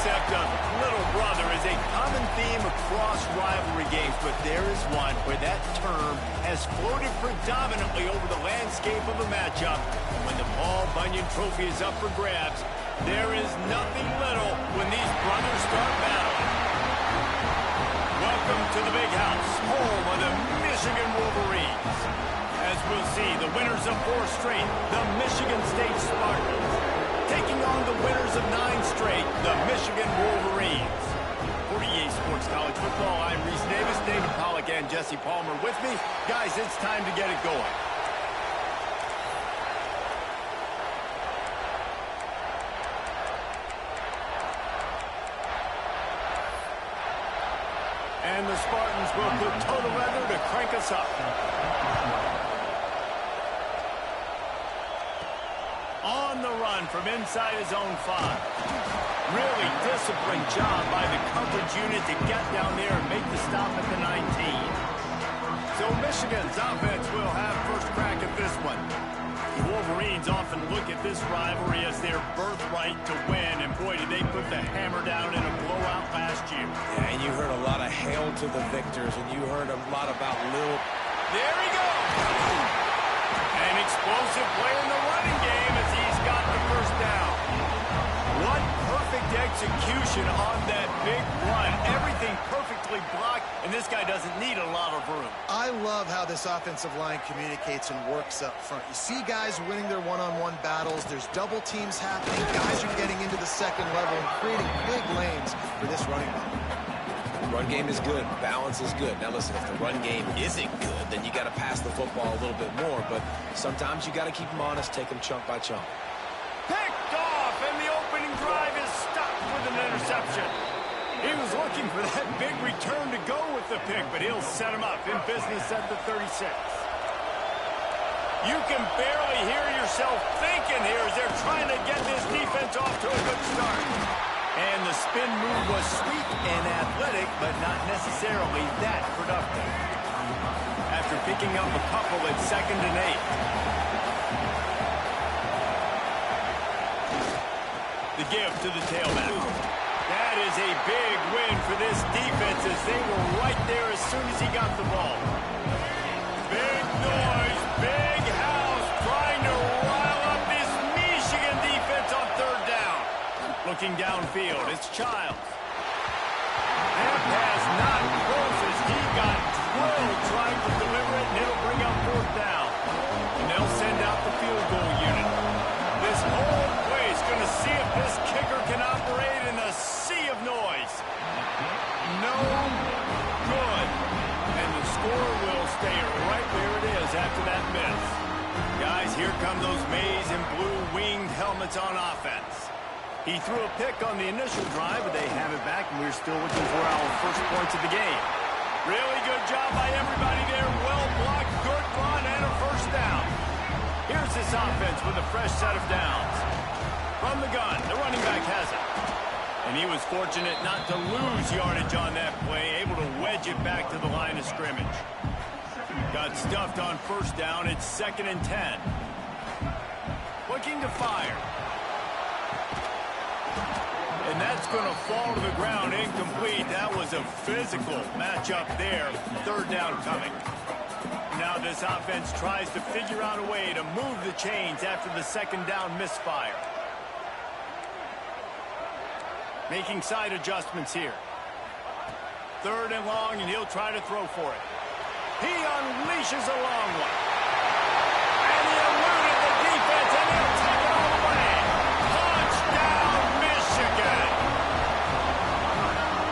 concept of little brother is a common theme across rivalry games, but there is one where that term has floated predominantly over the landscape of a matchup. When the Paul Bunyan Trophy is up for grabs, there is nothing little when these brothers start battling. Welcome to the Big House, home of the Michigan Wolverines. As we'll see, the winners of 4 straight, the Michigan State Spartans, taking on the winners of 9 straight, the Michigan Wolverines. For EA Sports College Football, I'm Reese Davis, David Pollack, and Jesse Palmer with me. Guys, it's time to get it going. And the Spartans will put total leather to crank us up. On the run from inside his own 5. Really disciplined job by the coverage unit to get down there and make the stop at the 19. So Michigan's offense will have first crack at this one. The Wolverines often look at this rivalry as their birthright to win, and boy, did they put the hammer down in a blowout last year. Yeah, and you heard a lot of hail to the victors, and you heard a lot about little... There he goes! An explosive play in the running game as he's got the first down. What perfect execution on that big run. Everything perfectly blocked, and this guy doesn't need a lot of room. I love how this offensive line communicates and works up front. You see guys winning their one-on-one battles. There's double teams happening. Guys are getting into the second level and creating big lanes for this running back. Run game is good. Balance is good. Now listen, if the run game isn't good, then you got to pass the football a little bit more. But sometimes you got to keep them honest, take them chunk by chunk. Picked off, and the opening drive is stopped with an interception. He was looking for that big return to go with the pick, but he'll set him up in business at the 36. You can barely hear yourself thinking here as they're trying to get this defense off to a good start. And the spin move was sweet and athletic, but not necessarily that productive. After picking up a couple at 2nd and 8. The give to the tailback. That is a big win for this defense as they were right there as soon as he got the ball. Big noise, big house, trying to rile up this Michigan defense on 3rd down. Looking downfield, it's Childs. That pass not close as he got drilled trying to deliver it, and it'll bring up 4th down. And they'll send out the field goal unit. This whole play is going to see if this kicker can operate in a sea of noise. No good. And the score will stay right where it is after that miss. Guys, here come those maize and blue winged helmets on offense. He threw a pick on the initial drive, but they have it back, and we're still looking for our first points of the game. Really good job by everybody there. Well blocked, good run, and a first down. Here's this offense with a fresh set of downs. From the gun, the running back has it. And he was fortunate not to lose yardage on that play, able to wedge it back to the line of scrimmage. Got stuffed on 1st down. It's 2nd and 10. Looking to fire. And that's going to fall to the ground incomplete. That was a physical matchup there. 3rd down coming. Now this offense tries to figure out a way to move the chains after the 2nd down misfire. Making side adjustments here. 3rd and long, and he'll try to throw for it. He unleashes a long one. And he eluded the defense, and he'll take it all the way. Touchdown, Michigan!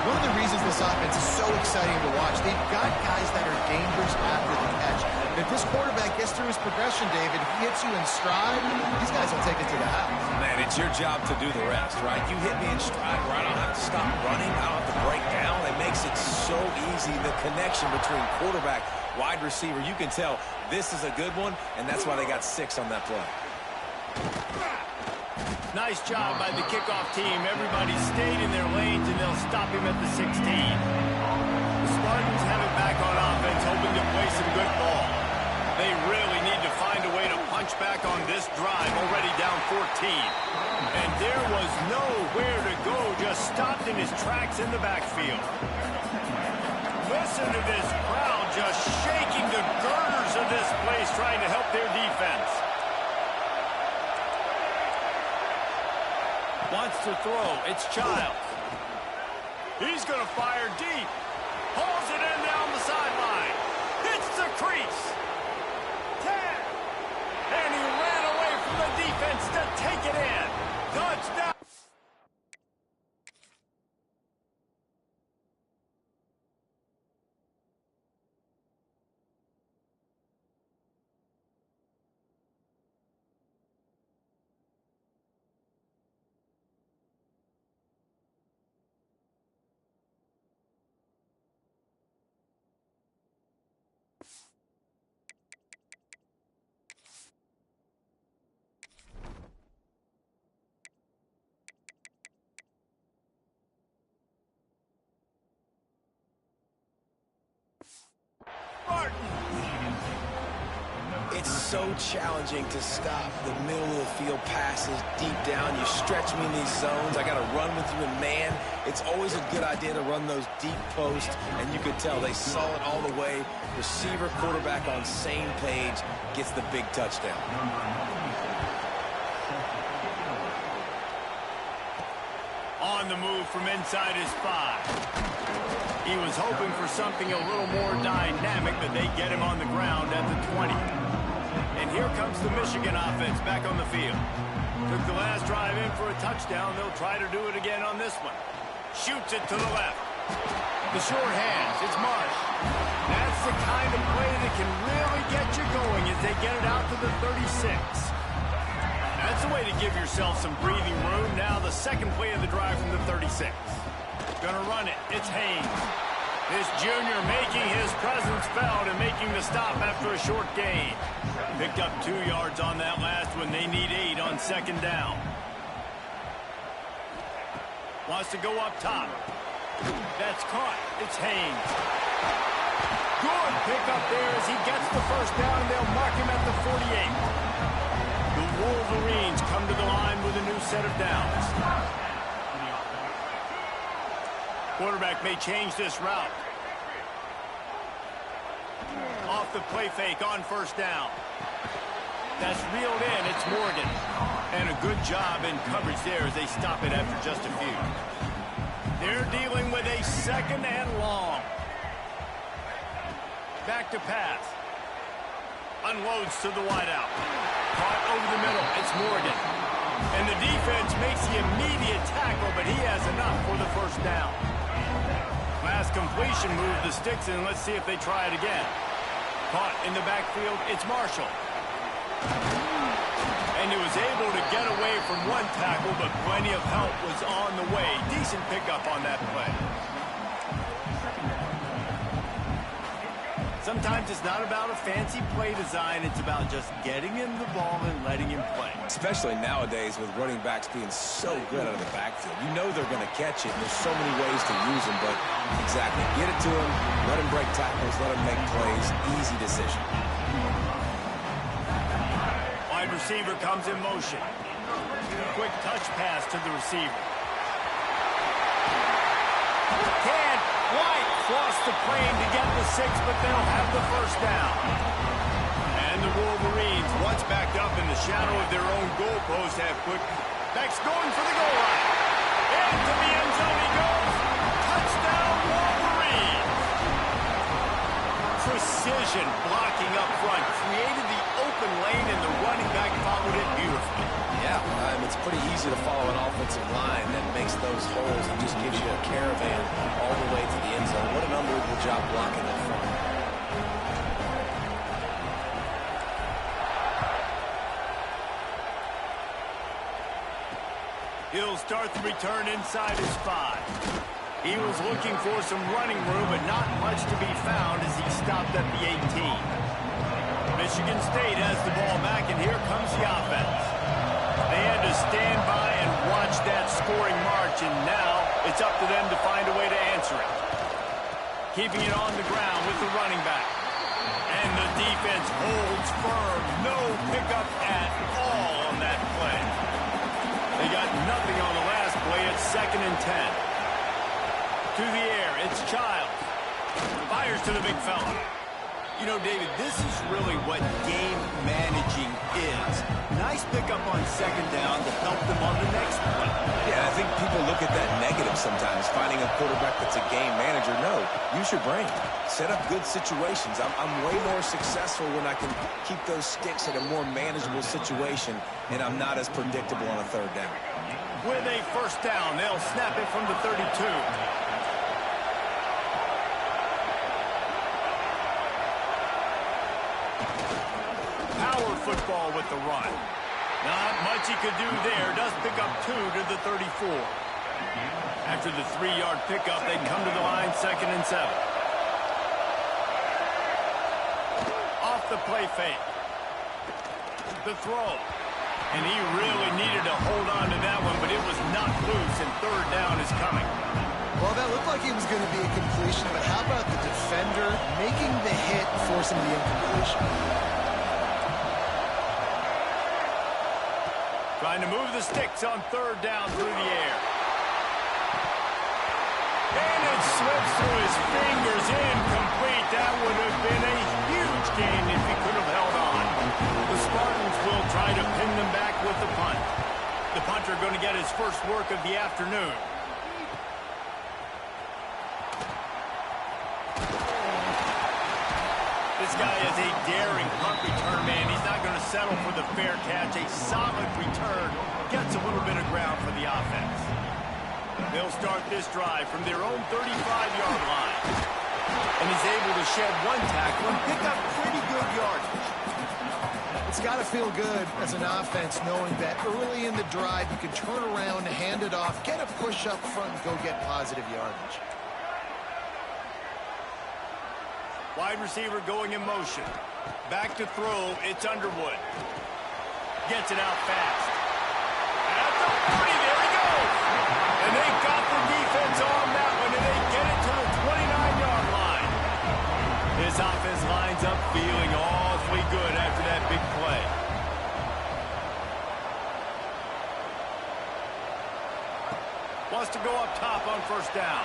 One of the reasons this offense is so exciting to watch, they've got guys that are dangerous after the catch. If this quarterback gets through his progression, David, he hits you in stride, these guys will take it to the house. Man, it's your job to do the rest, right? You hit me in stride where I don't have to stop running, I don't have to break down. It makes it so easy, the connection between quarterback, wide receiver. You can tell this is a good one, and that's why they got 6 on that play. Nice job by the kickoff team. Everybody stayed in their lanes, and they'll stop him at the 16. The Spartans have it back on offense, hoping to play some good ball. They really need to find a way to punch back on this drive, already down 14. And there was nowhere to go just stopped in his tracks in the backfield. Listen to this crowd just shaking the girders of this place trying to help their defense. Wants to throw. It's Childs. He's going to fire deep. Hauls it in down the sideline. Hits the crease. 10. And he ran away from the defense to take it in. Touchdown. It's so challenging to stop the middle of the field passes deep down. You stretch me in these zones. I got to run with you in man. It's always a good idea to run those deep posts, and you could tell they saw it all the way. Receiver, quarterback on same page, gets the big touchdown. On the move from inside his 5. He was hoping for something a little more dynamic, but they get him on the ground at the 20. And here comes the Michigan offense back on the field. Took the last drive in for a touchdown. They'll try to do it again on this one. Shoots it to the left. The short hands. It's Marsh. That's the kind of play that can really get you going as they get it out to the 36. That's the way to give yourself some breathing room. Now the second play of the drive from the 36. Gonna run it. It's Haynes. This junior making his presence felt and making the stop after a short gain. Picked up 2 yards on that last one. They need 8 on second down. Wants to go up top. That's caught. It's Haynes. Good pickup there as he gets the first down, and they'll mark him at the 48. The Wolverines come to the line with a new set of downs. Quarterback may change this route. Off the play fake on first down. That's reeled in. It's Morgan. And a good job in coverage there as they stop it after just a few. They're dealing with a second and long. Back to pass. Unloads to the wideout. Caught over the middle. It's Morgan. And the defense makes the immediate tackle, but he has enough for the first down. Last completion moved the sticks in. Let's see if they try it again. Caught in the backfield. It's Marshall. And he was able to get away from one tackle, but plenty of help was on the way. Decent pickup on that play. Sometimes it's not about a fancy play design. It's about just getting him the ball and letting him play. Especially nowadays with running backs being so good out of the backfield. You know they're going to catch it, and there's so many ways to use them, but exactly. Get it to him, let him break tackles, let him make plays. Easy decision. Wide receiver comes in motion. Quick touch pass to the receiver. White cross the plane to get the 6, but they'll have the first down. And the Wolverines, once backed up in the shadow of their own goalpost, have put Beck's going for the goal line. Into the end zone he goes. Touchdown, Wolverines. Precision blocking up front. Created the open lane, and the running back followed it beautifully. Yeah, it's pretty easy to follow an offensive line that makes those holes and just gives you a caravan all the way to the end zone. What an unbelievable job blocking up front. He'll start the return inside his 5. He was looking for some running room, but not much to be found as he stopped at the 18. Michigan State has the ball back, and here comes the offense. They had to stand by and watch that scoring march, and now it's up to them to find a way to answer it. Keeping it on the ground with the running back. And the defense holds firm. No pickup at all on that play. They got nothing on the last play. It's 2nd and 10. To the air, it's Childs. Fires to the big fella. You know, David, this is really what game managing is. Nice pickup on 2nd down to help them on the next play. Yeah, I think people look at that negative sometimes, finding a quarterback that's a game manager. No, use your brain. Set up good situations. I'm way more successful when I can keep those sticks at a more manageable situation, and I'm not as predictable on a 3rd down. With a 1st down, they'll snap it from the 32. Power football with the run. Not much he could do there. Does pick up 2 to the 34. After the 3-yard pickup, they come to the line, 2nd and 7. Off the play fake. The throw. And he really needed to hold on to that one, but it was knocked loose, and 3rd down is coming. Well, that looked like it was going to be a completion, but how about the defender making the hit, forcing the incompletion? Trying to move the sticks on 3rd down through the air. And it slips through his fingers, incomplete. That would have been a huge gain if he could have held on. The Spartans will try to pin them back with the punt. The punter going to get his first work of the afternoon. This guy is a daring punt return man. He's not going to settle for the fair catch. A solid return. Gets a little bit of ground for the offense. They'll start this drive from their own 35-yard line. And he's able to shed 1 tackle and pick up pretty good yardage. It's got to feel good as an offense knowing that early in the drive you can turn around, hand it off, get a push up front, and go get positive yardage. Wide receiver going in motion. Back to throw. It's Underwood. Gets it out fast. At the 40, there he goes. And they got the defense on that one, and they get it to the 29-yard line. His offense lines up feeling awfully good after that big play. Wants to go up top on 1st down.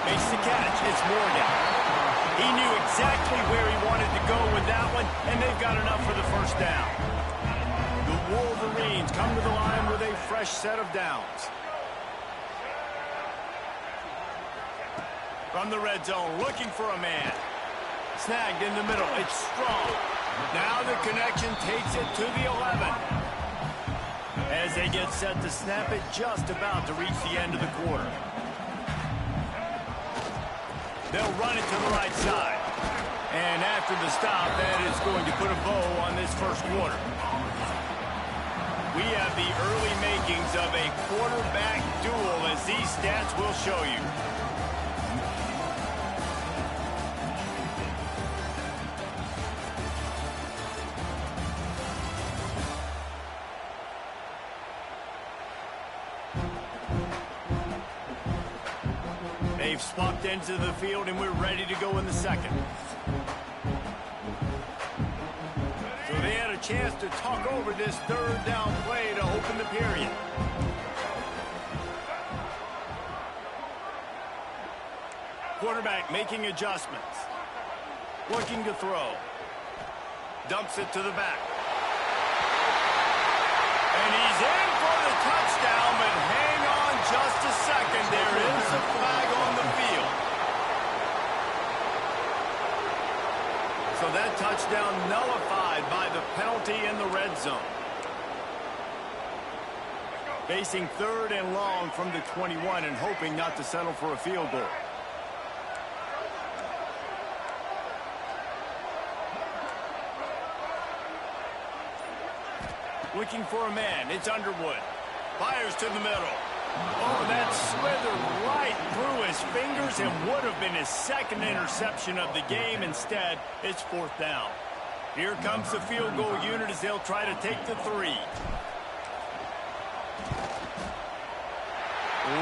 Makes the catch. It's Morgan. He knew exactly where he wanted to go with that one, and they've got enough for the 1st down. The Wolverines come to the line with a fresh set of downs. From the red zone, looking for a man. Snagged in the middle. It's Strong. Now the connection takes it to the 11. As they get set to snap it, just about to reach the end of the quarter. They'll run it to the right side. And after the stop, that is going to put a bow on this 1st quarter. We have the early makings of a quarterback duel, as these stats will show you. They've swapped into the field, and we're ready to go in the 2nd. So they had a chance to talk over this 3rd down play to open the period. Quarterback making adjustments. Looking to throw. Dumps it to the back. And he's in for the touchdown, but hang on just a second. There is a flag on the field. So that touchdown nullified by the penalty in the red zone. Facing 3rd and long from the 21 and hoping not to settle for a field goal. Looking for a man. It's Underwood. Fires to the middle. Oh, that slithered right through his fingers and would have been his 2nd interception of the game. Instead, it's 4th down. Here comes the field goal unit as they'll try to take the 3.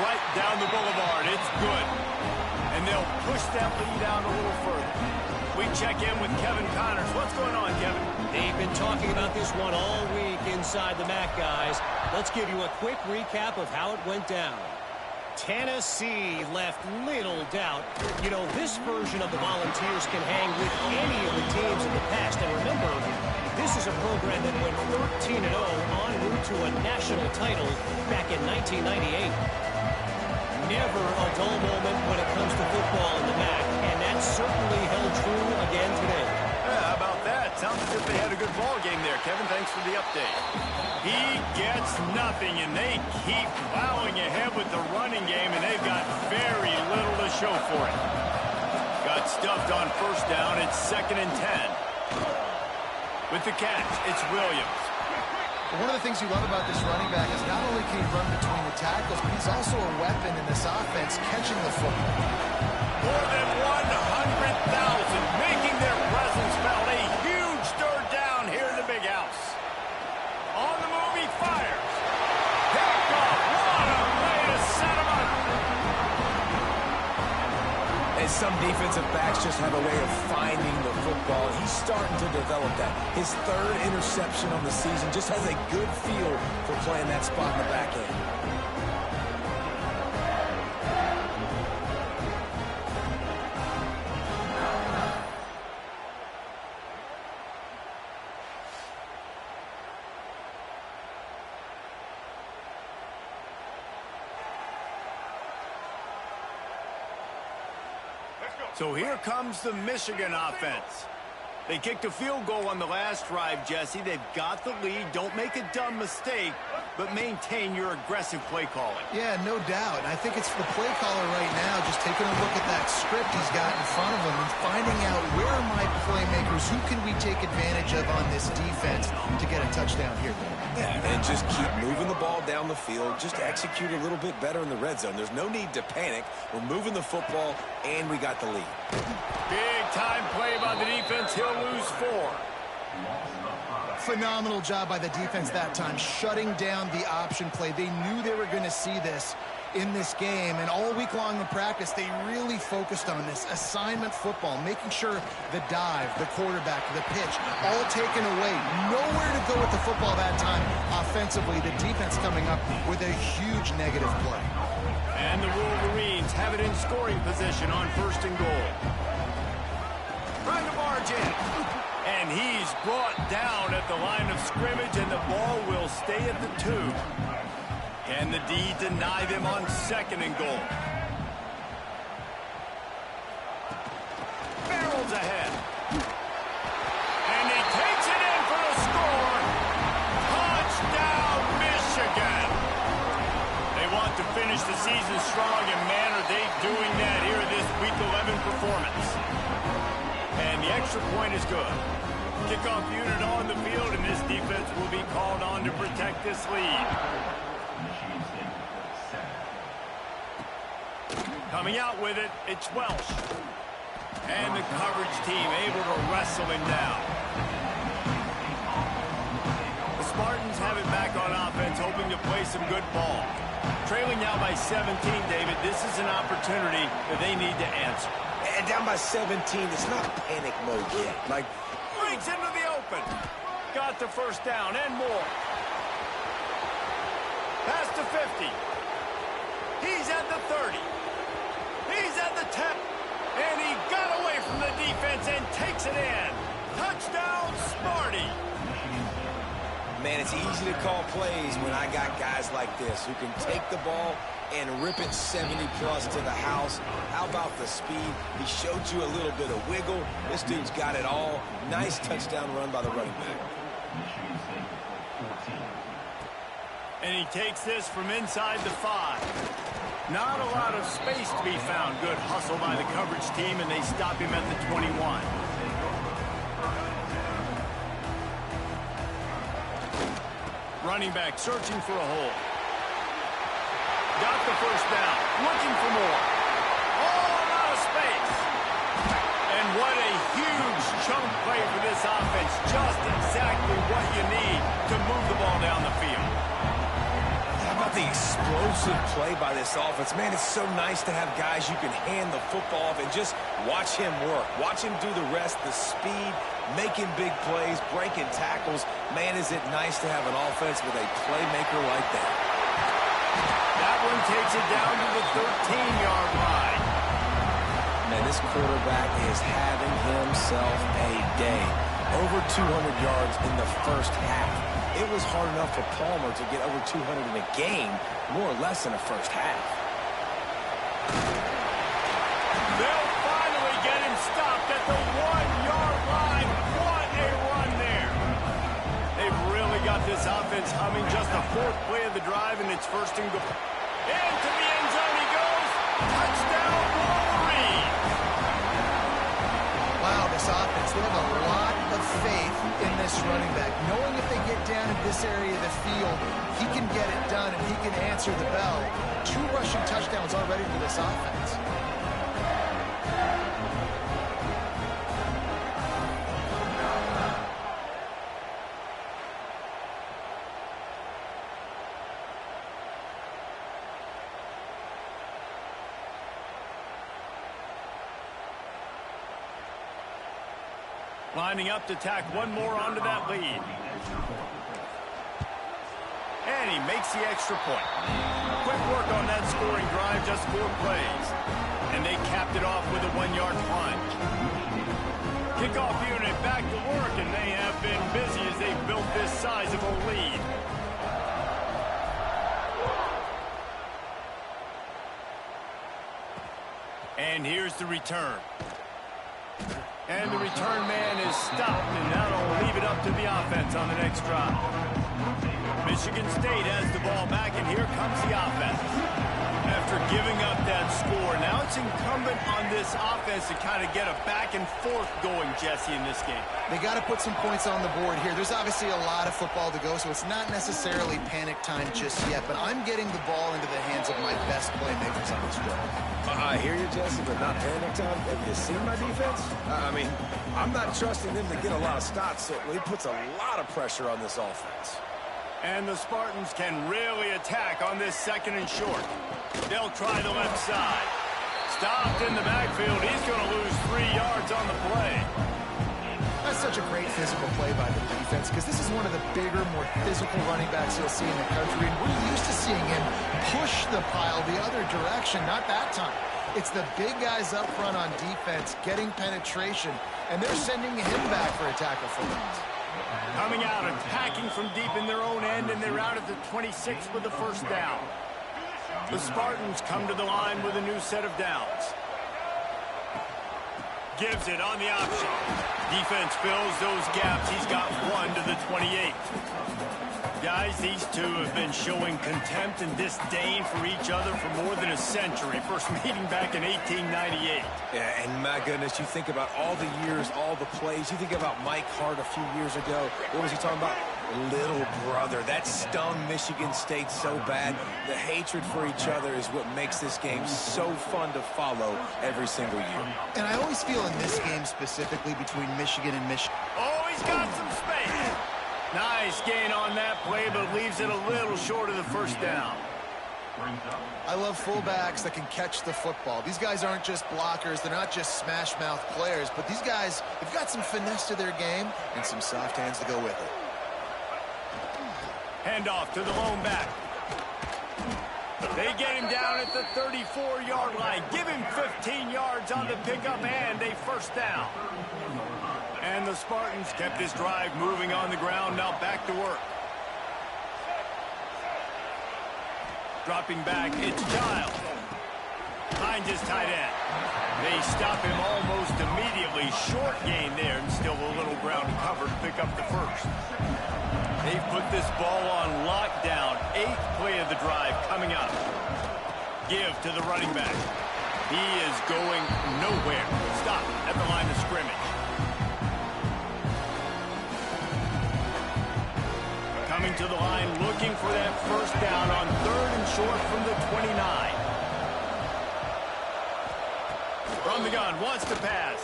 Right down the boulevard. It's good. And they'll push that lead out a little further. We check in with Kevin Connors. What's going on, Kevin? They've been talking about this one all week inside the MAC, guys. Let's give you a quick recap of how it went down. Tennessee left little doubt. You know, this version of the Volunteers can hang with any of the teams in the past. And remember, this is a program that went 13-0 en route to a national title back in 1998. Never a dull moment when it comes to football in the MAC, and that certainly held true again today. Yeah, how about that? Sounds as if they had a good ball game there. Kevin, thanks for the update. He gets nothing, and they keep plowing ahead with the running game, and they've got very little to show for it. Got stuffed on first down. It's 2nd and 10. With the catch, it's Williams. One of the things you love about this running back is not only can he run between the tackles, but he's also a weapon in this offense catching the football. More than 100,000 making their presence felt. A huge third down here in the big house. On the move, he fires. Picked off. What a way to set him up. And some defensive backs just have a way of finding the football. He's starting to develop that. His 3rd interception on the season just has a good feel for playing that spot in the back end. So here comes the Michigan offense. They kicked a field goal on the last drive, Jesse. They've got the lead. Don't make a dumb mistake, but maintain your aggressive play calling. Yeah, no doubt. I think it's the play caller right now just taking a look at that script he's got in front of him and finding out where are my playmakers, who can we take advantage of on this defense to get a touchdown here. Yeah, and just keep moving the ball down the field. Just execute a little bit better in the red zone. There's no need to panic. We're moving the football, and we got the lead. Big-time play by the defense. He'll lose 4. Phenomenal job by the defense that time, shutting down the option play. They knew they were going to see this in this game, and all week long in practice, they really focused on this assignment football, making sure the dive, the quarterback, the pitch, all taken away. Nowhere to go with the football that time. Offensively, the defense coming up with a huge negative play. And the Wolverines have it in scoring position on 1st and goal. Trying to barge in. And he's brought down at the line of scrimmage, and the ball will stay at the 2. Can the D deny them on 2nd and goal? Barrels ahead. And he takes it in for the score. Touchdown, Michigan. They want to finish the season strong, and man, are they doing that here in this Week 11 performance. And the extra point is good. Kickoff unit on the field, and this defense will be called on to protect this lead. Coming out with it, it's Welsh. And the coverage team able to wrestle him down. The Spartans have it back on offense, hoping to play some good ball. Trailing now by 17, David, this is an opportunity that they need to answer. And down by 17, it's not panic mode yet. Breaks into the open. Got the first down and more. Past the 50. He's at the 30. He's at the 10. And he got away from the defense and takes it in. Touchdown, Sparty. Man, it's easy to call plays when I got guys like this who can take the ball and rip it 70-plus to the house. How about the speed? He showed you a little bit of wiggle. This dude's got it all. Nice touchdown run by the running back. And he takes this from inside the 5. Not a lot of space to be found. Good hustle by the coverage team, and they stop him at the 21. Running back searching for a hole. Got the first down. Looking for more. All out of space. And what a huge chunk play for this offense. Just exactly what you need to move the ball down the field. How about the explosive play by this offense? Man, it's so nice to have guys you can hand the football off and just watch him work. Watch him do the rest, the speed, making big plays, breaking tackles. Man, is it nice to have an offense with a playmaker like that. That one takes it down to the 13-yard line. Man, this quarterback is having himself a day. Over 200 yards in the first half. It was hard enough for Palmer to get over 200 in a game, more or less in the first half. They'll finally get him stopped at the 1-yard line. What a run there. They've really got this offense humming. Just the fourth play of the drive, and it's first and goal. Into the end zone he goes. Touchdown, Wolverines. Wow, this offense, they have a lot of faith in this running back. Knowing if they get down in this area of the field, he can get it done and he can answer the bell. 2 rushing touchdowns already for this offense. Lining up to tack one more onto that lead. And he makes the extra point. Quick work on that scoring drive, just 4 plays. And they capped it off with a 1-yard plunge. Kickoff unit back to work, and they have been busy as they've built this sizable lead. And here's the return. And the return man is stopped, and that'll leave it up to the offense on the next drive. Michigan State has the ball back, and here comes the offense. After giving up that score, now it's incumbent on this offense to kind of get a back and forth going, Jesse, in this game. They got to put some points on the board here. There's obviously a lot of football to go, so it's not necessarily panic time just yet, but I'm getting the ball into the hands of my best playmakers on this drive. I hear you, Jesse, but not panic time. Have you seen my defense? I mean, I'm not trusting them to get a lot of stops, so it puts a lot of pressure on this offense. And the Spartans can really attack on this 2nd and short. They'll try the left side. Stopped in the backfield. He's going to lose 3 yards on the play. That's such a great physical play by the defense because this is one of the bigger, more physical running backs you'll see in the country. And we're used to seeing him push the pile the other direction, not that time. It's the big guys up front on defense getting penetration, and they're sending him back for a tackle for loss. Coming out, attacking from deep in their own end, and they're out at the 26 with the first down. The Spartans come to the line with a new set of downs. Gives it on the option. Defense fills those gaps. He's got 1 to the 28. Guys, these two have been showing contempt and disdain for each other for more than a century. First meeting back in 1898. Yeah, and my goodness, you think about all the years, all the plays. You think about Mike Hart a few years ago. What was he talking about? Little brother. That stung Michigan State so bad. The hatred for each other is what makes this game so fun to follow every single year. And I always feel in this game specifically between Michigan and Michigan. Oh, he's got some space. Nice gain on that play, but leaves it a little short of the first down. I love fullbacks that can catch the football. These guys aren't just blockers. They're not just smash-mouth players, but these guys have got some finesse to their game and some soft hands to go with it. Handoff to the lone back. They get him down at the 34-yard line. Give him 15 yards on the pickup and a first down. And the Spartans kept this drive moving on the ground. Now back to work. Dropping back, it's Giles. Finds his tight end. They stop him almost immediately. Short gain there, and still a little ground to cover to pick up the first. They've put this ball on lockdown. 8th play of the drive coming up. Give to the running back. He is going nowhere. Stop at the line of scrimmage. Coming to the line, looking for that first down on 3rd and short from the 29. From the gun, wants to pass.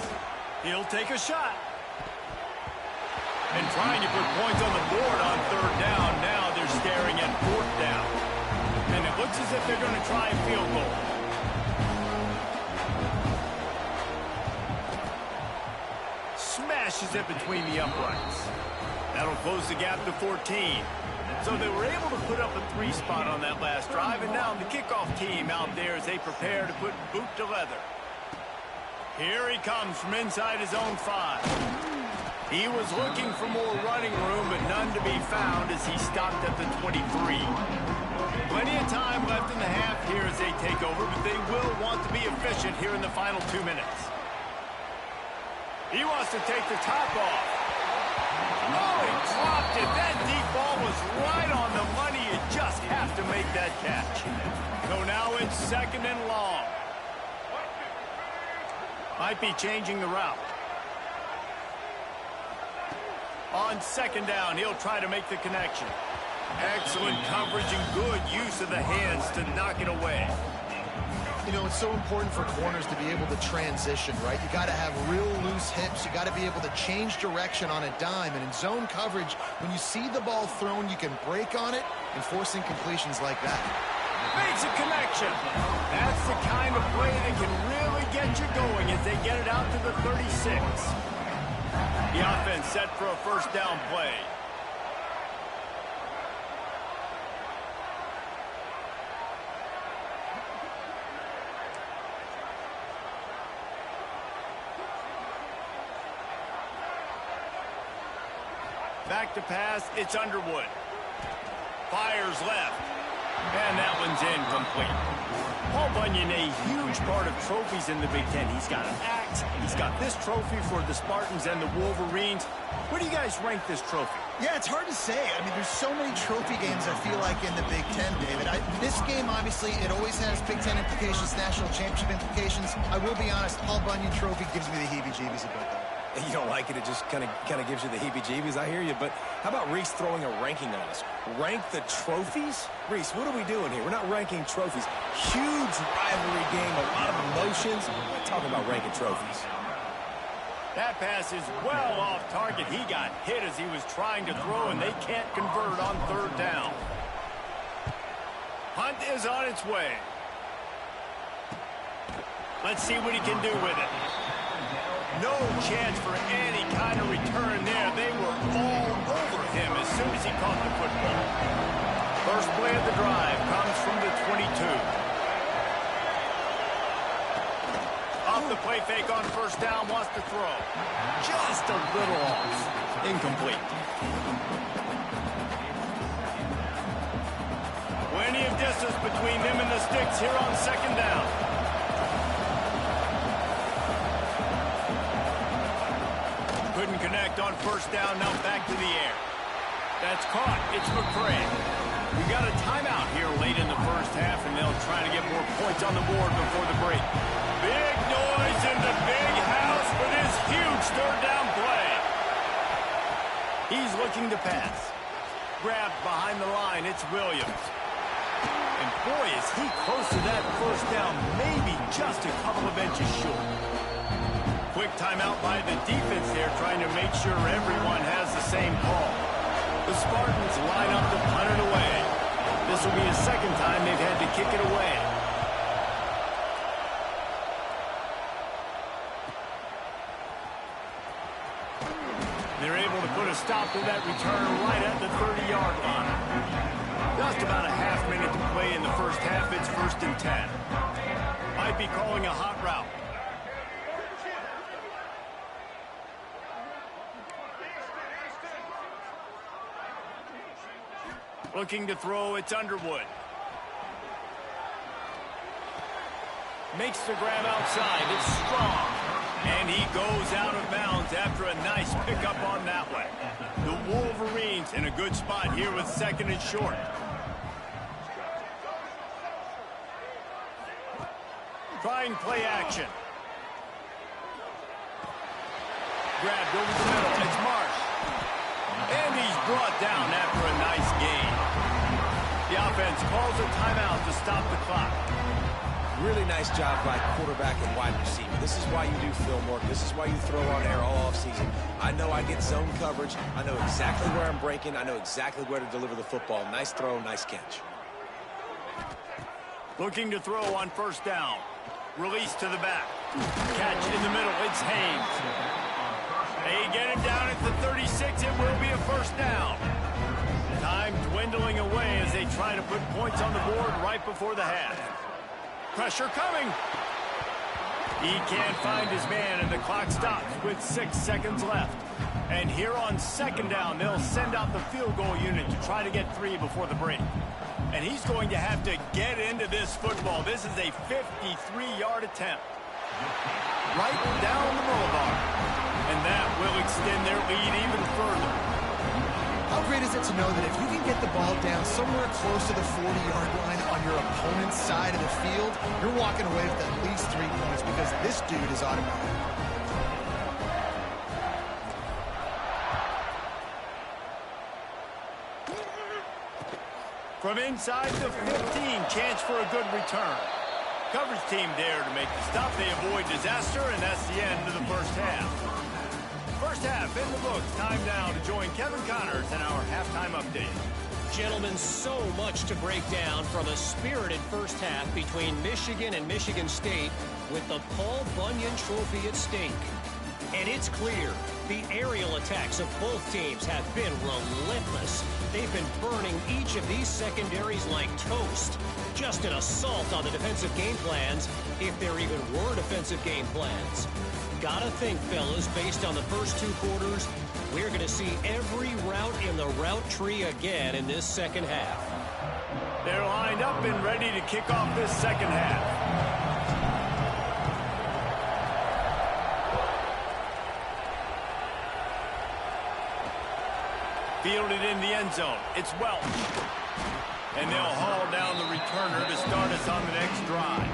He'll take a shot. And trying to put points on the board on 3rd down. Now they're staring at 4th down. And it looks as if they're going to try a field goal. Smashes it between the uprights. That'll close the gap to 14. So they were able to put up a 3 spot on that last drive, and now the kickoff team out there as they prepare to put boot to leather. Here he comes from inside his own 5. He was looking for more running room, but none to be found as he stopped at the 23. Plenty of time left in the half here as they take over, but they will want to be efficient here in the final 2 minutes. He wants to take the top off. Oh, he dropped it. That deep ball was right on the money. You just have to make that catch. So now it's 2nd and long. Might be changing the route. On 2nd down, he'll try to make the connection. Excellent coverage and good use of the hands to knock it away. You know, it's so important for corners to be able to transition, right? You got to have real loose hips. You got to be able to change direction on a dime. And in zone coverage, when you see the ball thrown, you can break on it and force incompletions like that. Makes a connection. That's the kind of play that can really get you going as they get it out to the 36. The offense set for a 1st down play. Back to pass, it's Underwood. Fires left. And that one's incomplete. Paul Bunyan, a huge part of trophies in the Big Ten. He's got an axe. He's got this trophy for the Spartans and the Wolverines. Where do you guys rank this trophy? Yeah, it's hard to say. I mean, there's so many trophy games, I feel like, in the Big Ten, David. This game, obviously, it always has Big Ten implications, national championship implications. I will be honest, Paul Bunyan trophy gives me the heebie-jeebies a bit, though. You don't like it, it just kind of gives you the heebie-jeebies. I hear you, but how about Reese throwing a ranking on us? Rank the trophies? Reese, what are we doing here? We're not ranking trophies. Huge rivalry game, a lot of emotions. We're not talking about ranking trophies. That pass is well off target. He got hit as he was trying to throw, and they can't convert on 3rd down. Punt is on its way. Let's see what he can do with it. No chance for any kind of return there. They were all over him as soon as he caught the football. First play of the drive comes from the 22. Off the play fake on 1st down, wants to throw. Just a little off. Incomplete. Plenty of distance between them and the sticks here on 2nd down. Couldn't connect on 1st down, now back to the air. That's caught. It's McCray. We got a timeout here late in the 1st half, and they'll try to get more points on the board before the break. Big noise in the big house for this huge 3rd down play. He's looking to pass. Grabbed behind the line, it's Williams. And boy, is he close to that 1st down, maybe just a couple of inches short. Quick timeout by the defense there, trying to make sure everyone has the same call. The Spartans line up to punt it away. This will be the 2nd time they've had to kick it away. They're able to put a stop to that return right at the 30-yard line. Just about a half minute to play in the 1st half. It's 1st and 10. Might be calling a hot route. Looking to throw, it's Underwood. Makes the grab outside, it's strong. And he goes out of bounds after a nice pickup on that one. The Wolverines in a good spot here with 2nd and short. Trying play action. Grabbed over the middle, it's Marsh. And he's brought down after a nice gain. The offense calls a timeout to stop the clock. Really nice job by quarterback and wide receiver. This is why you do film work. This is why you throw on air all offseason. I know I get zone coverage. I know exactly where I'm breaking. I know exactly where to deliver the football. Nice throw, nice catch. Looking to throw on 1st down. Release to the back. Catch in the middle. It's Haynes. They get him down at the 36. It will be a 1st down. Time dwindling away as they try to put points on the board right before the half. Pressure coming. He can't find his man, and the clock stops with 6 seconds left. And here on second down, they'll send out the field goal unit to try to get 3 before the break. And he's going to have to get into this football. This is a 53-yard attempt. Right down the boulevard. And that will extend their lead even further. How great is it to know that if you can get the ball down somewhere close to the 40-yard line on your opponent's side of the field, you're walking away with at least 3 points because this dude is automatic. From inside the 15, chance for a good return. Coverage team there to make the stop. They avoid disaster, and that's the end of the first half. First half in the books. Time now to join Kevin Connors in our halftime update. Gentlemen, so much to break down from a spirited first half between Michigan and Michigan State with the Paul Bunyan Trophy at stake. And it's clear, the aerial attacks of both teams have been relentless. They've been burning each of these secondaries like toast. Just an assault on the defensive game plans, if there even were defensive game plans. Gotta think, fellas, based on the first 2 quarters, we're going to see every route in the route tree again in this second half. They're lined up and ready to kick off this second half. Fielded in the end zone. It's Welch. And they'll haul down the returner to start us on the next drive.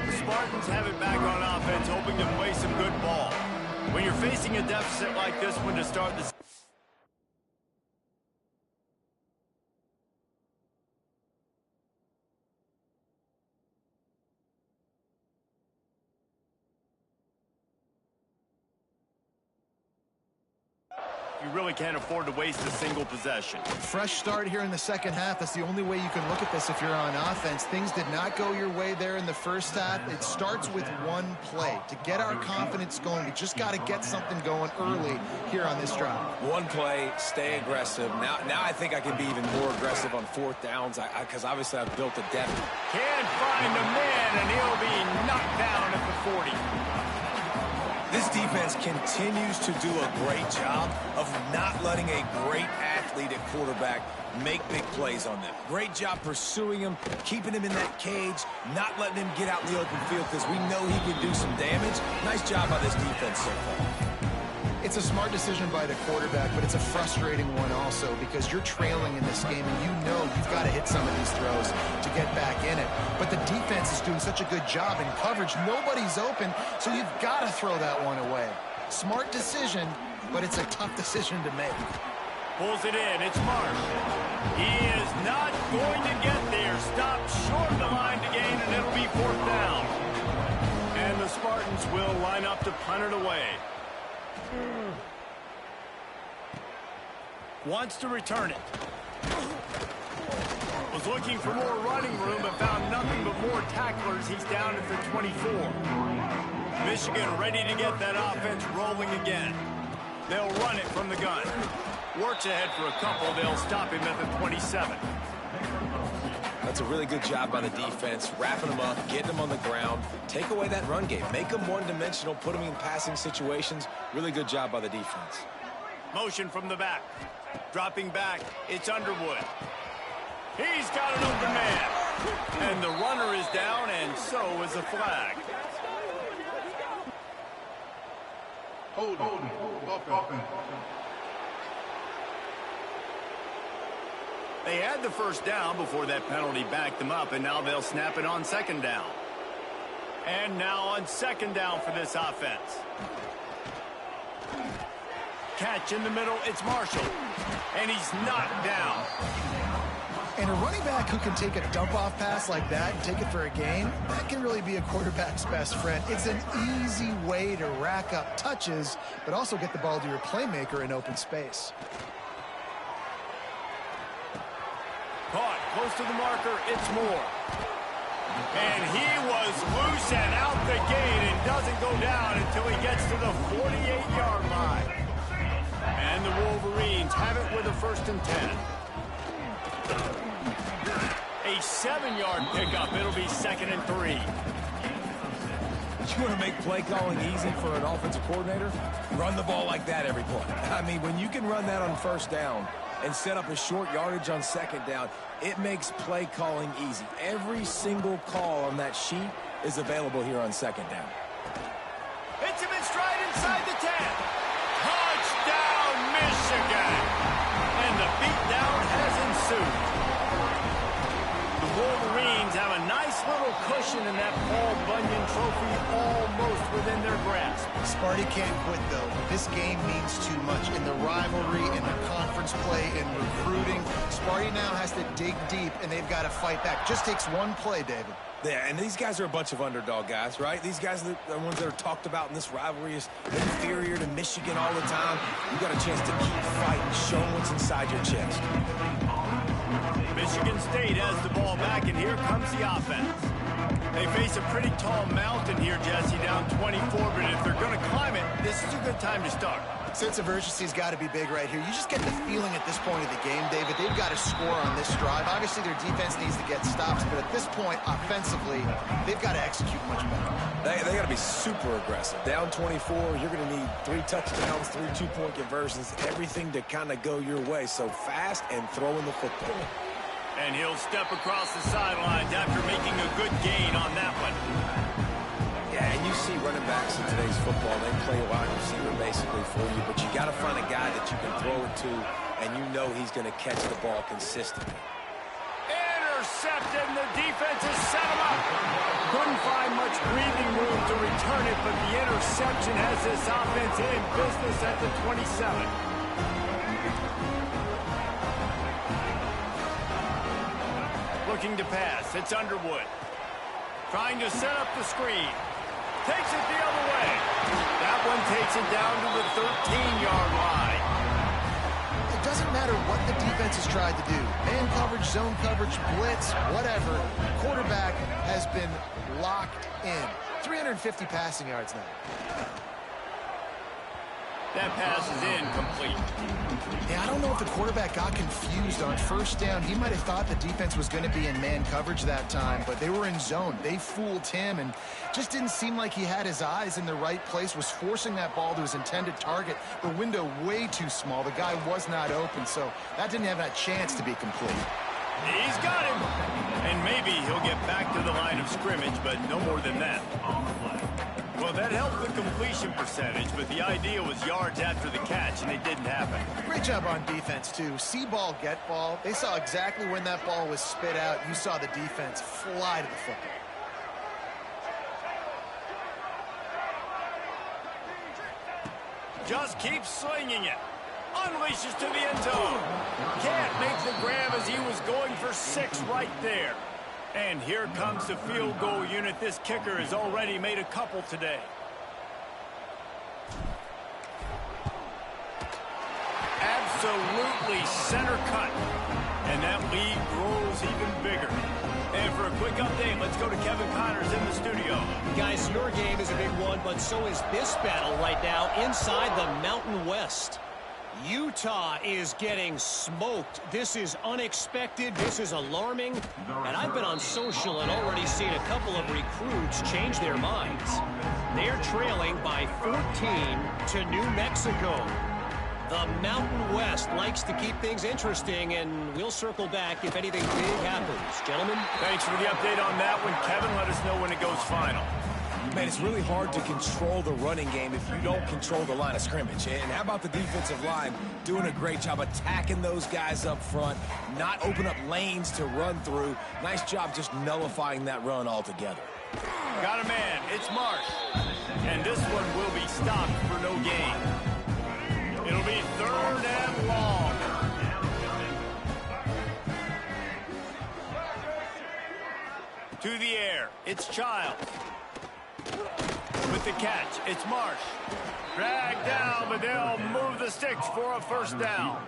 The Spartans have it back on offense, hoping to play some good ball. When you're facing a deficit like this one to start the you really can't afford to waste a single possession. Fresh start here in the second half. That's the only way you can look at this if you're on offense. Things did not go your way there in the first half. It starts with one play. To get our confidence going, we just got to get something going early here on this drive. One play, stay aggressive. Now I think I can be even more aggressive on 4th downs because obviously I've built a depth. Can't find a man, and he'll be knocked down at the 40. This defense continues to do a great job of not letting a great athlete at quarterback make big plays on them. Great job pursuing him, keeping him in that cage, not letting him get out in the open field because we know he can do some damage. Nice job by this defense so far. It's a smart decision by the quarterback, but it's a frustrating one also because you're trailing in this game and you know you've got to hit some of these throws to get back in it. But the defense is doing such a good job in coverage. Nobody's open, so you've got to throw that one away. Smart decision, but it's a tough decision to make. Pulls it in. It's Marsh. He is not going to get there. Stopped short of the line to gain, and it'll be 4th down. And the Spartans will line up to punt it away. Wants to return it. Was looking for more running room, but found nothing but more tacklers. He's down at the 24. Michigan ready to get that offense rolling again. They'll run it from the gun. Works ahead for a couple. They'll stop him at the 27. That's a really good job by the defense, wrapping them up, getting them on the ground, take away that run game, make them one-dimensional, put them in passing situations. Really good job by the defense. Motion from the back. Dropping back, it's Underwood. He's got an open man. And the runner is down, and so is the flag. Hold on. They had the first down before that penalty backed them up, and now they'll snap it on 2nd down. And now on 2nd down for this offense. Catch in the middle, it's Marshall. And he's knocked down. And a running back who can take a dump-off pass like that and take it for a gain, that can really be a quarterback's best friend. It's an easy way to rack up touches, but also get the ball to your playmaker in open space. Caught close to the marker, it's Moore. And he was loose and out the gate and doesn't go down until he gets to the 48-yard line. And And the Wolverines have it with a 1st and 10. A 7-yard pickup. It'll be 2nd and 3. You want to make play calling easy for an offensive coordinator? Run the ball like that every play. I mean, when you can run that on 1st down and set up a short yardage on 2nd down, it makes play calling easy. Every single call on that sheet is available here on 2nd down. Hits him in stride inside the 10. Touchdown, Michigan. And the beatdown has ensued. The Wolverines have a nice little cushion in that Paul Bunyan trophy almost within their grasp. Sparty can't quit, though. This game means too much. In the rivalry, in the conference play, in recruiting, Sparty now has to dig deep, and they've got to fight back. Just takes one play, David. Yeah, and these guys are a bunch of underdog guys, right? These guys are the ones that are talked about in this rivalry as inferior to Michigan all the time. You got a chance to keep fighting, show them what's inside your chest. Michigan State has the ball back, and here comes the offense. They face a pretty tall mountain here, Jesse, down 24, but if they're going to climb it, this is a good time to start. Sense of urgency's got to be big right here. You just get the feeling at this point of the game, David, they've got to score on this drive. Obviously, their defense needs to get stops, but at this point, offensively, they've got to execute much better. They got to be super aggressive. Down 24, you're going to need 3 touchdowns, 3 two-point conversions, everything to kind of go your way. So fast and throwing the football. And he'll step across the sidelines after making a good gain on that one. Yeah, and you see running backs in today's football, they play a wide receiver basically for you, but you got to find a guy that you can throw it to, and you know he's going to catch the ball consistently. Intercepted, and the defense has set him up. Couldn't find much breathing room to return it, but the interception has this offense in business at the 27. Looking to pass. It's Underwood. Trying to set up the screen. Takes it the other way. That one takes it down to the 13-yard line. It doesn't matter what the defense has tried to do. Man coverage, zone coverage, blitz, whatever. Quarterback has been locked in. 350 passing yards now. That pass is incomplete. Yeah, I don't know if the quarterback got confused on 1st down. He might have thought the defense was going to be in man coverage that time, but they were in zone. They fooled him and just didn't seem like he had his eyes in the right place, was forcing that ball to his intended target. The window way too small. The guy was not open, so that didn't have that chance to be complete. He's got him. And maybe he'll get back to the line of scrimmage, but no more than that. Well, that helped the completion percentage, but the idea was yards after the catch, and it didn't happen. Great job on defense, too. See ball, get ball. They saw exactly when that ball was spit out. You saw the defense fly to the football. Just keeps slinging it. Unleashes to the end zone. Can't make the grab as he was going for 6 right there. And here comes the field goal unit. This kicker has already made a couple today. Absolutely center cut. And that lead grows even bigger. And for a quick update, let's go to Kevin Connors in the studio. Guys, your game is a big one, but so is this battle right now inside the Mountain West. Utah is getting smoked. This is unexpected. This is alarming. And I've been on social and already seen a couple of recruits change their minds. They're trailing by 14 to New Mexico. The Mountain West likes to keep things interesting, and we'll circle back if anything big happens. Gentlemen? Thanks for the update on that one, Kevin. Let us know when it goes final. Man, it's really hard to control the running game if you don't control the line of scrimmage. And how about the defensive line doing a great job attacking those guys up front, not open up lanes to run through. Nice job just nullifying that run altogether. Got a man. It's Marsh. And this one will be stopped for no gain. It'll be 3rd and long. To the air. It's Childs. With the catch, it's Marsh. Dragged down, but they'll move the sticks for a 1st down.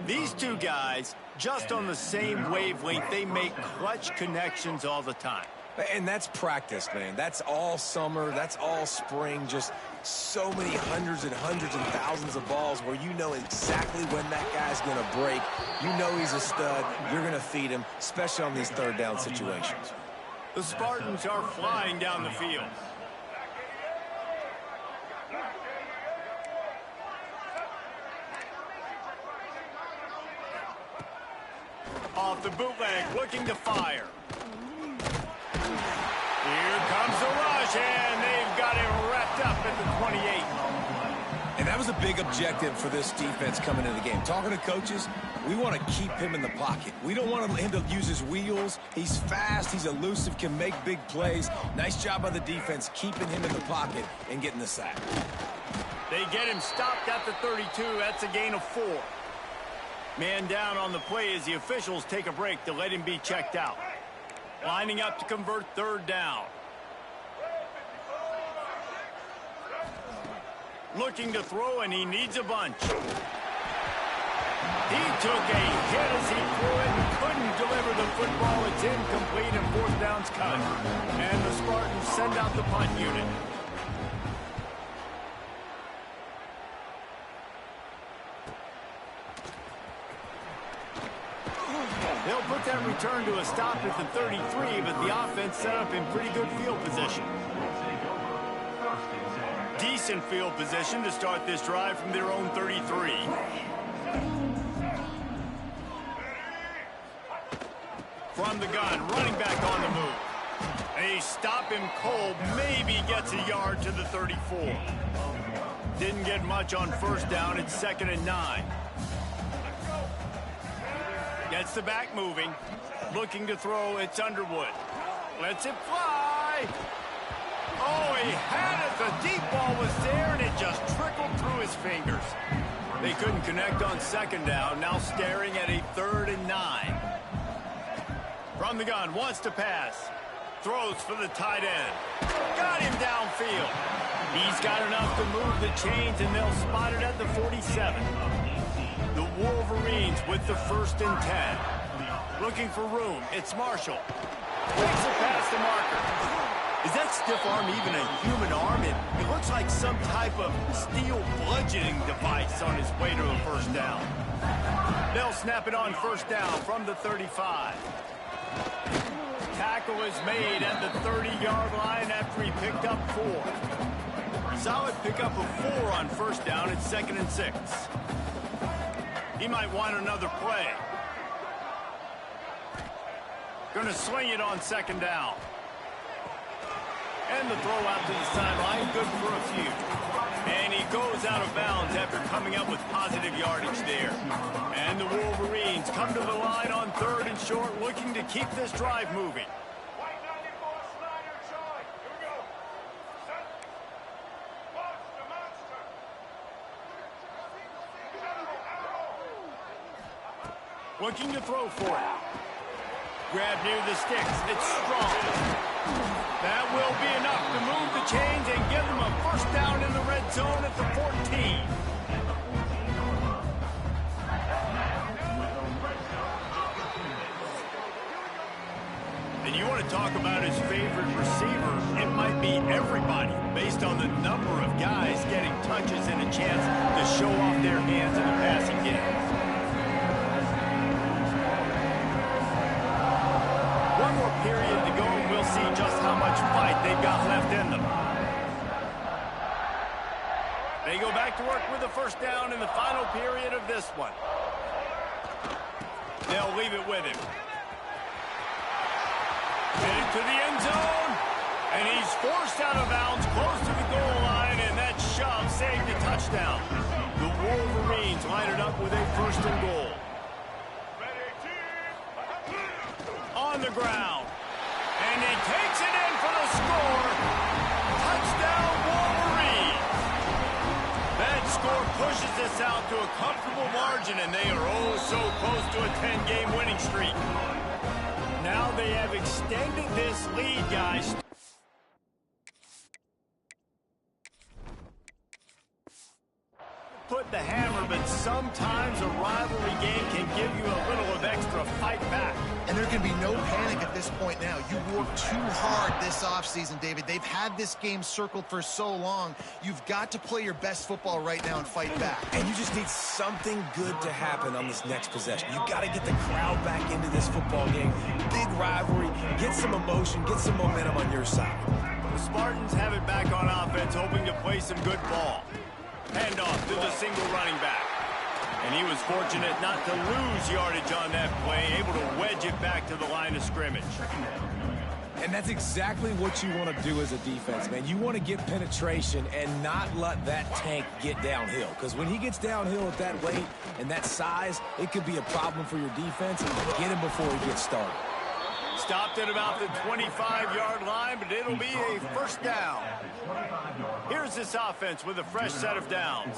These two guys, just on the same wavelength, they make clutch connections all the time. And that's practice, man. That's all summer. That's all spring. Just so many hundreds and thousands of balls where you know exactly when that guy's going to break. You know he's a stud. You're going to feed him, especially on these third down situations. The Spartans are flying down the field. Off the bootleg, looking to fire. Here comes the rush, and they've got him wrapped up at the 28. And that was a big objective for this defense coming into the game. Talking to coaches, we want to keep him in the pocket. We don't want him to use his wheels. He's fast, he's elusive, can make big plays. Nice job by the defense keeping him in the pocket and getting the sack. They get him stopped at the 32. That's a gain of 4. Man down on the play as the officials take a break to let him be checked out. Lining up to convert third down. Looking to throw, and he needs a bunch. He took a hit as he threw it and couldn't deliver the football. It's incomplete, and fourth down's cut. And the Spartans send out the punt unit. They'll put that return to a stop at the 33, but the offense set up in pretty good field position. Decent field position to start this drive from their own 33. From the gun, running back on the move. They stop him cold, maybe gets a yard to the 34. Didn't get much on first down, it's 2nd and 9. Gets the back moving. Looking to throw, it's Underwood. Lets it fly. Oh, he had it. The deep ball was there, and it just trickled through his fingers. They couldn't connect on 2nd down. Now staring at a 3rd and 9. From the gun, wants to pass. Throws for the tight end. Got him downfield. He's got enough to move the chains, and they'll spot it at the 47. The Wolverines with the 1st and 10. Looking for room. It's Marshall. Takes it past the marker. Is that stiff arm even a human arm? It looks like some type of steel bludgeoning device on his way to a first down. They'll snap it on first down from the 35. Tackle is made at the 30-yard line after he picked up 4. Solid pickup of 4 on first down. It's 2nd and 6. He might want another play. Gonna swing it on 2nd down. And the throw out to the sideline, good for a few. And he goes out of bounds after coming up with positive yardage there. And the Wolverines come to the line on 3rd and short, looking to keep this drive moving. Looking to throw for it. Grab near the sticks. It's strong. That will be enough to move the chains and give them a first down in the red zone at the 14. And you want to talk about his favorite receiver, it might be everybody, based on the number of guys getting touches and a chance to show off their hands in the passing game. One more period to go, and we'll see just how much fight they've got left in them. They go back to work with the first down in the final period of this one. They'll leave it with him. Headed to the end zone, and he's forced out of bounds close to the goal line, and that shove saved a touchdown. The Wolverines line it up with a 1st and goal. On the ground, and he takes it in for the score. Touchdown, Wolverines. That score pushes us out to a comfortable margin, and they are oh so close to a 10-game winning streak. Now they have extended this lead, guys. Put the hammer, but sometimes a rivalry game can give you a little of extra fight back. And there can be no panic at this point now. You worked too hard this offseason, David. They've had this game circled for so long. You've got to play your best football right now and fight back. And you just need something good to happen on this next possession. You got to get the crowd back into this football game. Big rivalry. Get some emotion. Get some momentum on your side. The Spartans have it back on offense, hoping to play some good ball. Handoff to the single running back. And he was fortunate not to lose yardage on that play, able to wedge it back to the line of scrimmage. And that's exactly what you want to do as a defense, man. You want to get penetration and not let that tank get downhill. Because when he gets downhill at that weight and that size, it could be a problem for your defense. Get him before he gets started. Stopped at about the 25-yard line, but it'll be a first down. Here's this offense with a fresh set of downs.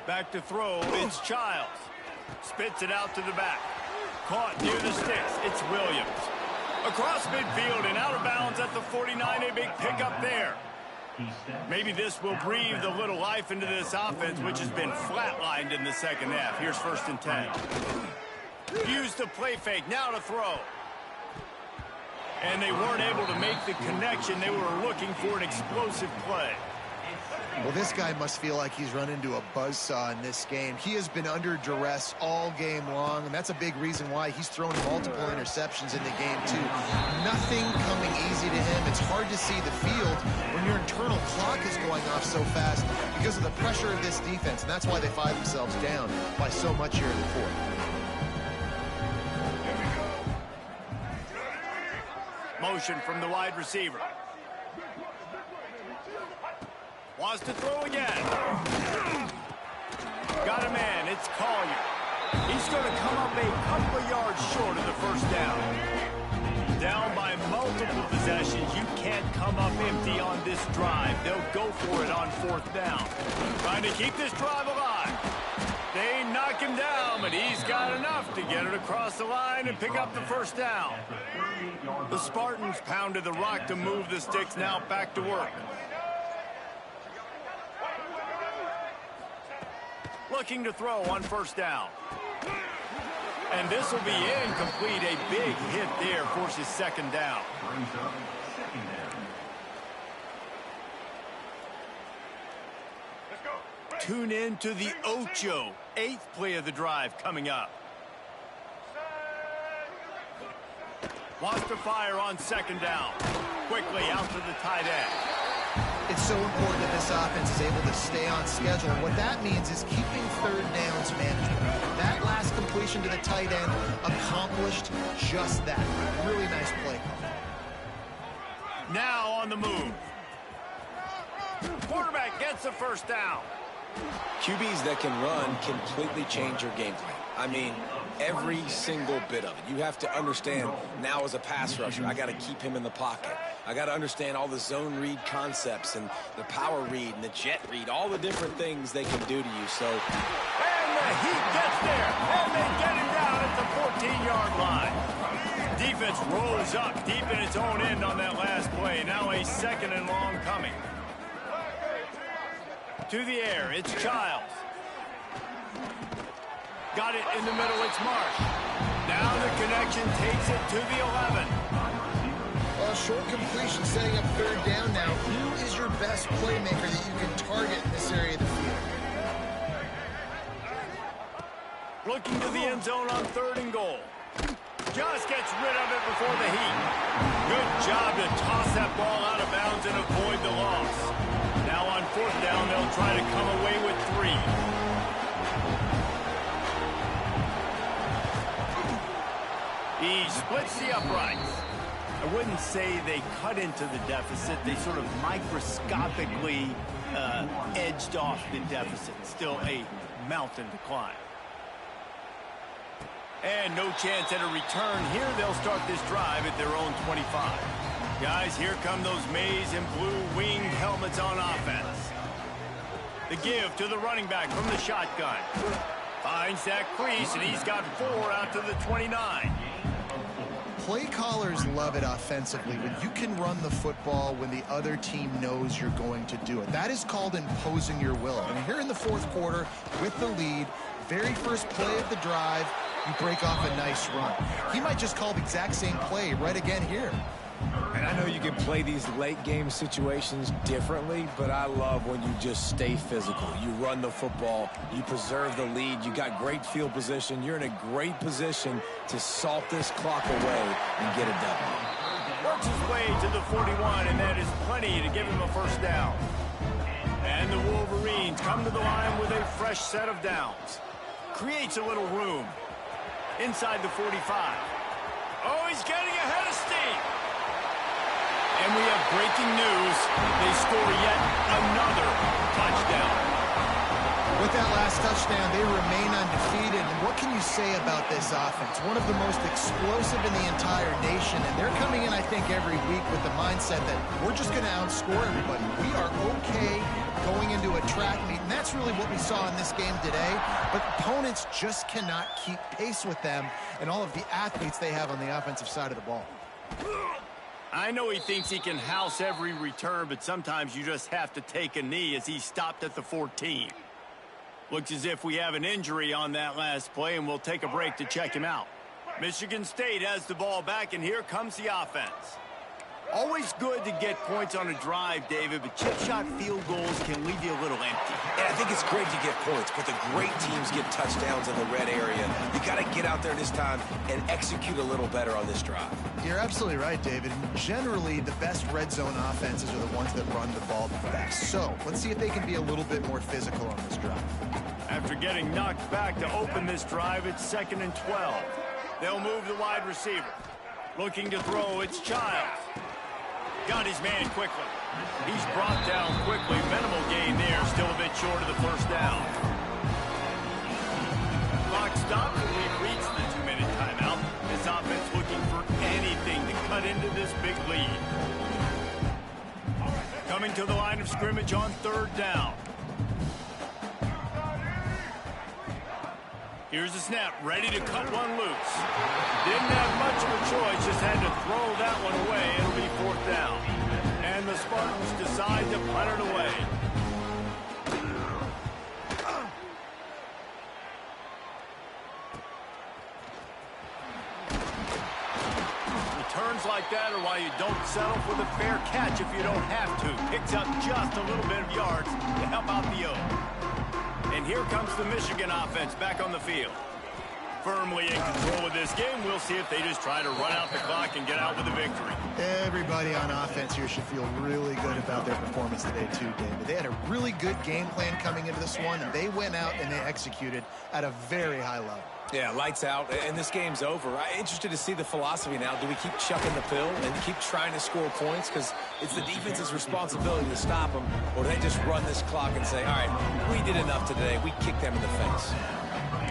Back to throw, it's Childs. Spits it out to the back. Caught near the sticks, it's Williams. Across midfield and out of bounds at the 49, a big pickup there. Maybe this will breathe a little life into this offense, which has been flatlined in the second half. Here's 1st and 10. Used the play fake, now to throw. And they weren't able to make the connection. They were looking for an explosive play. Well, this guy must feel like he's run into a buzzsaw in this game. He has been under duress all game long, and that's a big reason why he's thrown multiple interceptions in the game, too. Nothing coming easy to him. It's hard to see the field when your internal clock is going off so fast because of the pressure of this defense, and that's why they find themselves down by so much here in the fourth. Motion from the wide receiver. Wants to throw again. Got a man, it's Collier. He's going to come up a couple of yards short of the first down. Down by multiple possessions, you can't come up empty on this drive. They'll go for it on 4th down. Trying to keep this drive alive. They knock him down, but he's got enough to get it across the line and pick up the first down. The Spartans pounded the rock to move the sticks, now back to work. Looking to throw on 1st down. And this will be incomplete. A big hit there forces 2nd down. Tune in to the Ocho. 8th play of the drive coming up. Wants to fire on 2nd down. Quickly out to the tight end. It's so important that this offense is able to stay on schedule. And what that means is keeping 3rd downs manageable. That last completion to the tight end accomplished just that. Really nice play call. Now on the move. Quarterback gets the first down. QBs that can run completely change your game plan. I mean, every single bit of it. You have to understand now as a pass rusher, I got to keep him in the pocket. I got to understand all the zone read concepts and the power read and the jet read, all the different things they can do to you. So, and the heat gets there, and they get him down at the 14-yard line. Defense rolls up deep in its own end on that last play. Now a 2nd and long coming. To the air, it's Childs. Got it in the middle, it's Marsh. Now the connection takes it to the 11. Well, short completion setting up 3rd down now. Who is your best playmaker that you can target in this area of the field? Looking to the end zone on 3rd and goal. Just gets rid of it before the heat. Good job to toss that ball out of bounds and avoid the loss. Now on 4th down, they'll try to come away with 3. He splits the uprights. I wouldn't say they cut into the deficit. They sort of microscopically edged off the deficit. Still a mountain to climb. And no chance at a return here. They'll start this drive at their own 25. Guys, here come those maize and blue winged helmets on offense. The give to the running back from the shotgun. Finds that crease, and he's got 4 out to the 29. Play callers love it offensively when you can run the football when the other team knows you're going to do it. That is called imposing your will. And here in the 4th quarter with the lead, very first play of the drive, you break off a nice run. He might just call the exact same play right again here. And I know you can play these late game situations differently, but I love when you just stay physical. You run the football, you preserve the lead, you got great field position, you're in a great position to salt this clock away and get it done. Works his way to the 41, and that is plenty to give him a first down. And the Wolverines come to the line with a fresh set of downs. Creates a little room. Inside the 45. Oh, he's getting ahead of steam. And we have breaking news. They score yet another touchdown. With that last touchdown, they remain undefeated. And what can you say about this offense? One of the most explosive in the entire nation. And they're coming in, I think, every week with the mindset that we're just going to outscore everybody. We are okay going into a track meet. And that's really what we saw in this game today. But opponents just cannot keep pace with them and all of the athletes they have on the offensive side of the ball. I know he thinks he can house every return, but sometimes you just have to take a knee as he stopped at the 14. Looks as if we have an injury on that last play, and we'll take a break to check him out. Michigan State has the ball back, and here comes the offense. Always good to get points on a drive, David, but chip shot field goals can leave you a little empty. And I think it's great to get points, but the great teams get touchdowns in the red area. You got to get out there this time and execute a little better on this drive. You're absolutely right, David. Generally, the best red zone offenses are the ones that run the ball the best. So let's see if they can be a little bit more physical on this drive. After getting knocked back to open this drive, it's 2nd and 12. They'll move the wide receiver. Looking to throw, it's Childs. Got his man quickly. He's brought down quickly. Minimal gain there, still a bit short of the first down. Clock stopped, and we've reached the 2-minute timeout. This offense looking for anything to cut into this big lead. Coming to the line of scrimmage on 3rd down. Here's the snap, ready to cut one loose. Didn't have much of a choice, just had to throw that one away. It'll be 4th down. And the Spartans decide to punt it away. Returns like that are why you don't settle for the fair catch if you don't have to. Picks up just a little bit of yards to help out the O. And here comes the Michigan offense back on the field. Firmly in control of this game. We'll see if they just try to run out the clock and get out with a victory. Everybody on offense here should feel really good about their performance today too, David. They had a really good game plan coming into this one, and they went out and they executed at a very high level. Yeah, lights out, and this game's over. I'm interested to see the philosophy now. Do we keep chucking the pill and keep trying to score points? Because it's the defense's responsibility to stop them. Or do they just run this clock and say, all right, we did enough today. We kicked them in the face.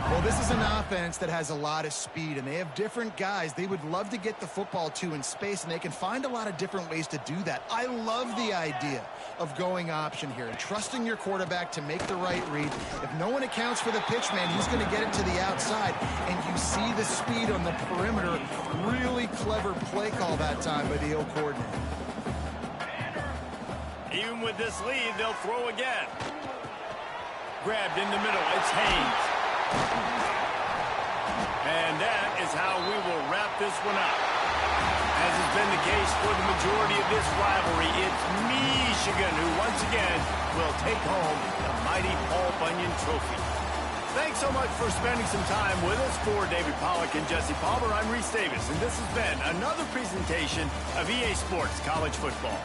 Well, this is an offense that has a lot of speed, and they have different guys they would love to get the football to in space, and they can find a lot of different ways to do that. I love the idea of going option here and trusting your quarterback to make the right read. If no one accounts for the pitch man, he's going to get it to the outside, and you see the speed on the perimeter. Really clever play call that time by the O coordinator. Even with this lead, they'll throw again. Grabbed in the middle, it's Haynes. And that is how we will wrap this one up. As has been the case for the majority of this rivalry, it's Michigan who once again will take home the mighty Paul Bunyan Trophy. Thanks so much for spending some time with us. For David Pollack and Jesse Palmer, I'm Reese Davis, and this has been another presentation of EA Sports College Football.